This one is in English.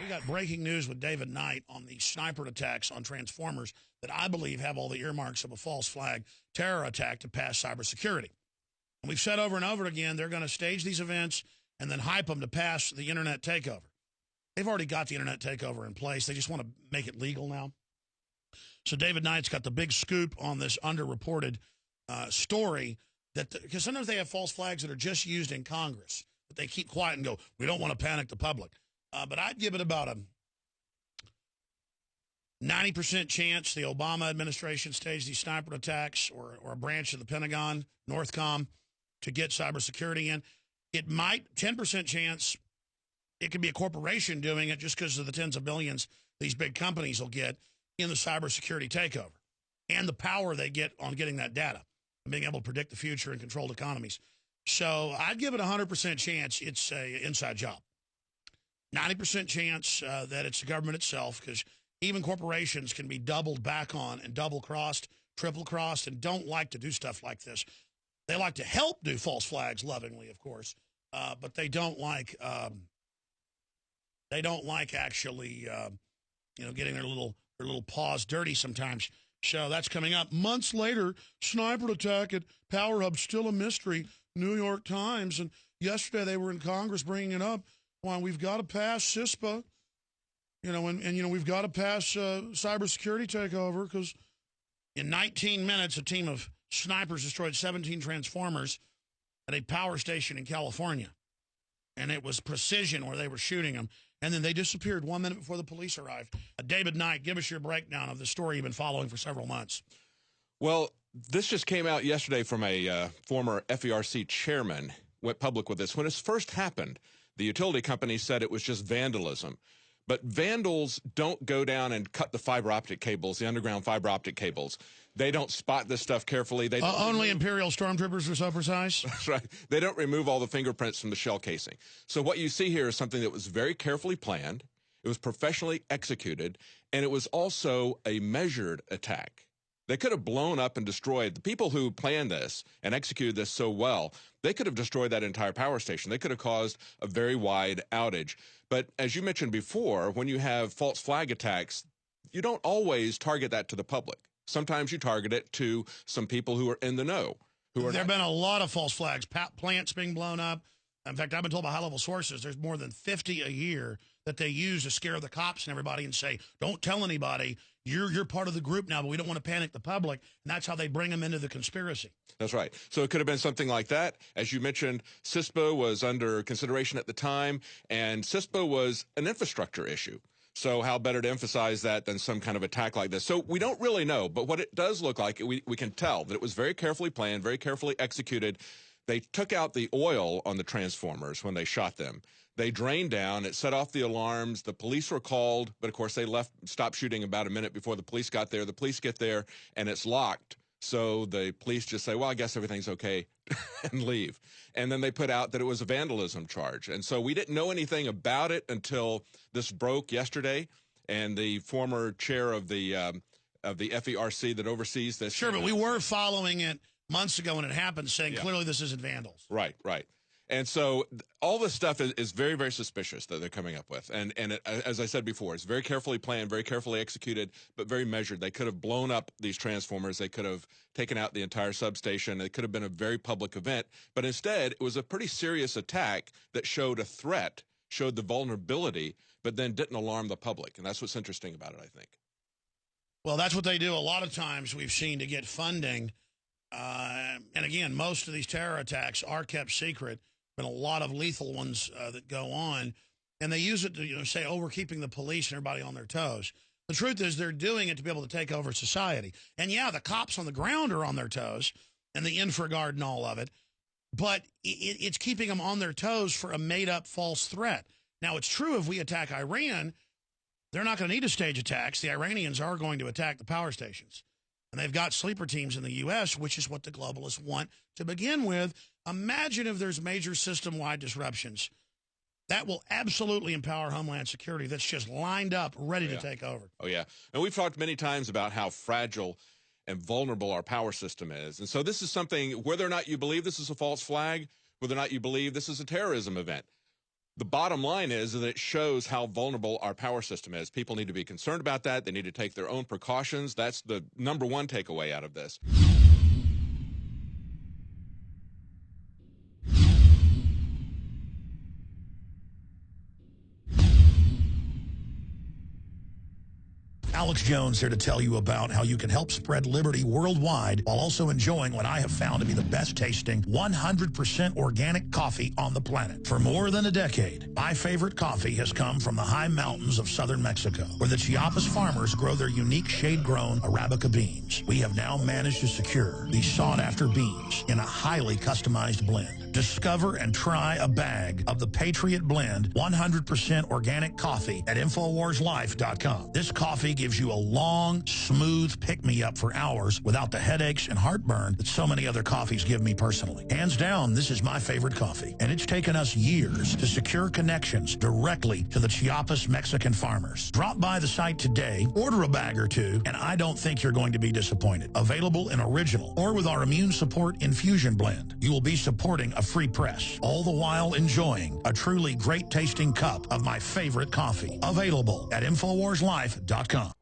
We got breaking news with David Knight on the sniper attacks on Transformers that I believe have all the earmarks of a false flag terror attack to pass cybersecurity. And we've said over and over again, they're going to stage these events and then hype them to pass the internet takeover. They've already got the internet takeover in place. They just want to make it legal now. So David Knight's got the big scoop on this underreported story that because sometimes they have false flags that are just used in Congress, but they keep quiet and go, we don't want to panic the public. But I'd give it about a 90% chance the Obama administration staged these sniper attacks or a branch of the Pentagon, Northcom, to get cybersecurity in. It might, 10% chance, it could be a corporation doing it just because of the tens of billions these big companies will get in the cybersecurity takeover and the power they get on getting that data and being able to predict the future and controlled economies. So I'd give it a 100% chance it's an inside job. 90% chance that it's the government itself, because even corporations can be doubled back on and double-crossed, triple-crossed, and don't like to do stuff like this. They like to help do false flags lovingly, of course, but they don't like actually getting their little paws dirty sometimes. So that's coming up. Months later, sniper attack at Power Hub, still a mystery. New York Times, and yesterday they were in Congress bringing it up. Well, we've got to pass CISPA, and we've got to pass cybersecurity takeover because in 19 minutes, a team of snipers destroyed 17 Transformers at a power station in California. And it was precision where they were shooting them. And then they disappeared 1 minute before the police arrived. David Knight, give us your breakdown of the story you've been following for several months. Well, this just came out yesterday from a former FERC chairman, went public with this. When it first happened, the utility company said it was just vandalism. But vandals don't go down and cut the fiber optic cables, the underground fiber optic cables. They don't spot this stuff carefully. They only Imperial stormtroopers are so precise? That's right. They don't remove all the fingerprints from the shell casing. So what you see here is something that was very carefully planned. It was professionally executed, and it was also a measured attack. They could have blown up and destroyed. The people who planned this and executed this so well, they could have destroyed that entire power station. They could have caused a very wide outage. But as you mentioned before, when you have false flag attacks, you don't always target that to the public. Sometimes you target it to some people who are in the know. There have been a lot of false flags, plants being blown up. In fact, I've been told by high-level sources there's more than 50 a year that they use to scare the cops and everybody and say, don't tell anybody, you're part of the group now, but we don't want to panic the public. And that's how they bring them into the conspiracy. That's right. So it could have been something like that. As you mentioned, CISPA was under consideration at the time, and CISPA was an infrastructure issue. So how better to emphasize that than some kind of attack like this? So we don't really know, but what it does look like, we can tell that it was very carefully planned, very carefully executed. They took out the oil on the Transformers when they shot them. They drained down. It set off the alarms. The police were called, but of course they stopped shooting about a minute before the police got there. The police get there, and it's locked. So the police just say, well, I guess everything's okay, and leave. And then they put out that it was a vandalism charge. And so we didn't know anything about it until this broke yesterday. And the former chair of the FERC that oversees this. Sure, but we were following it months ago when it happened, saying clearly this isn't vandals. Right. And so all this stuff is very, very suspicious that they're coming up with. And as I said before, it's very carefully planned, very carefully executed, but very measured. They could have blown up these transformers. They could have taken out the entire substation. It could have been a very public event. But instead, it was a pretty serious attack that showed a threat, showed the vulnerability, but then didn't alarm the public. And that's what's interesting about it, I think. Well, that's what they do a lot of times we've seen to get funding. And again, most of these terror attacks are kept secret. Been a lot of lethal ones that go on, and they use it to say, oh, we're keeping the police and everybody on their toes. The truth is they're doing it to be able to take over society. And yeah, the cops on the ground are on their toes, and the InfraGard and all of it, but it's keeping them on their toes for a made-up false threat. Now, it's true if we attack Iran, they're not going to need to stage attacks. The Iranians are going to attack the power stations. And they've got sleeper teams in the U.S., which is what the globalists want to begin with. Imagine if there's major system-wide disruptions. That will absolutely empower Homeland Security that's just lined up, ready to take over. Oh, yeah. And we've talked many times about how fragile and vulnerable our power system is. And so this is something, whether or not you believe this is a false flag, whether or not you believe this is a terrorism event, The bottom line is that it shows how vulnerable our power system is. People need to be concerned about that. They need to take their own precautions. That's the number one takeaway out of this. Alex Jones here to tell you about how you can help spread liberty worldwide while also enjoying what I have found to be the best tasting 100% organic coffee on the planet. For more than a decade, my favorite coffee has come from the high mountains of southern Mexico, where the Chiapas farmers grow their unique shade-grown Arabica beans. We have now managed to secure these sought-after beans in a highly customized blend. Discover and try a bag of the Patriot Blend 100% organic coffee at InfoWarsLife.com. This coffee gives you a long, smooth pick-me-up for hours without the headaches and heartburn that so many other coffees give me personally. Hands down, this is my favorite coffee, and it's taken us years to secure connections directly to the Chiapas Mexican farmers. Drop by the site today, order a bag or two, and I don't think you're going to be disappointed. Available in original or with our immune support infusion blend. You will be supporting a free press, all the while enjoying a truly great tasting cup of my favorite coffee. Available at InfoWarsLife.com.